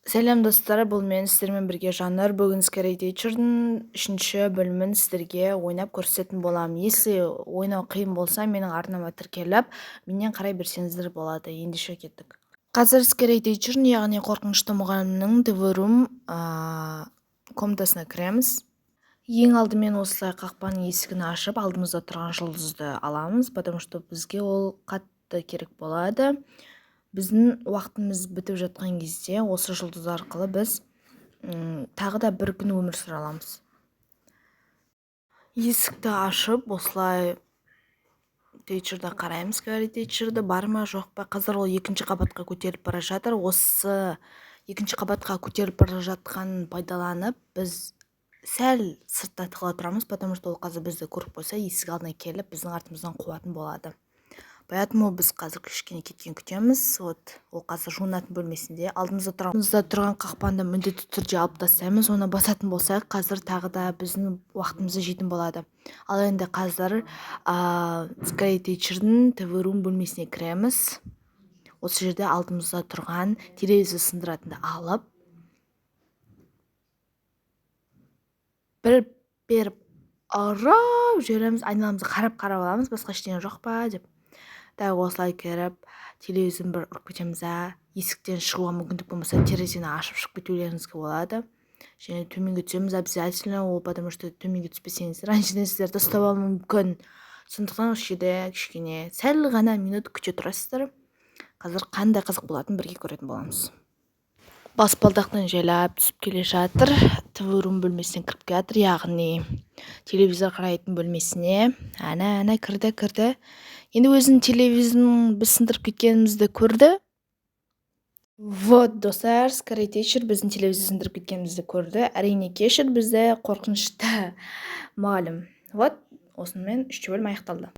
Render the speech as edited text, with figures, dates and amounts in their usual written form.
Сәлем достар, бұл мен сіздермен бірге Жаннар. Бүгін Scary Teacher'дың 3-ші бөлімін сіздерге ойнап көрсететін боламын. Если ойнау қиын болса, менің арнама тіркеліп, менен қарай берсеңіздер болады. Ендеше кеттік. Қазір Scary Teacher'ның, яғни қорқынышты мұғалімнің TV Room комнатасына кіреміз. Ең алдымен осылай қақпаның есігін ашып, алдымызда тұрған жұлдызды аламыз, потому что бізге ол қатты керек болады. Біздің уақытымыз бітіп жатқан кезде осы жұлдыз арқылы біз тағы да бір күн өмір сүре аламыз. Есікті ашып, осылай Teacher'да қараймыз. Scary Teacher'да бар ма, жоқ па? Қазір ол 2-ші қабатқа көтеріліп бара жатыр. Осы 2-ші қабатқа көтеріліп бара жатқанын пайдаланып, біз сәл сыртта тығыла тұрамыз, потому что ол қазір бізді көріп қойса, есік алдына келіп, біздің артымыздан қуатын болады. Поэтому біз қазір кішкене кеткен күтеміз. Ол қазір жуынатын бөлмесінде. Алдымызда тұрған қақпанды міндетті түрде алып тастаймыз. Оны басатын болсақ, қазір тағы да біздің уақытымызды жейтін болады. Ал енді қазір Scary Teacher'дың TV Room бөлмесіне кіреміз. Осы жерде алдымызда тұрған телевизор сындыратынды алып, бір беріп ұрып жібереміз. Айналамызға қарап аламыз, басқа ештеңе жоқ па деп. Дәл осылай кіріп, телевизорын бір ұрып кетеміз. Есіктен шығуға мүмкіндік болмаса, терезені ашып шығып кетулеріңізге болады. Және төменге түсеміз обязательно, ол потому что төменге түспесеңіздер, раньше сіздерді ұстап алуы мүмкін. Сондықтан осы жерде кішкене сәл ғана минут күте тұрасыздар. Қазір қандай қызық болатынын бірге көретін боламыз. Баспалдақтан жайлап түсіп келе жатыр. TV Room бөлмесіне кіріп келе жатыр, яғни телевизор қарайтын бөлмесіне. Әне кірді. Енді өзінің телевизорын біз сындырып кеткенімізді көрді. Вот, достар, Scary Teacher біздің телевизор сындырып кеткенімізді көрді. Әрине кешір бізді, қорқынышты мұғалім. Вот, осымен 3-ші бөлім аяқталды.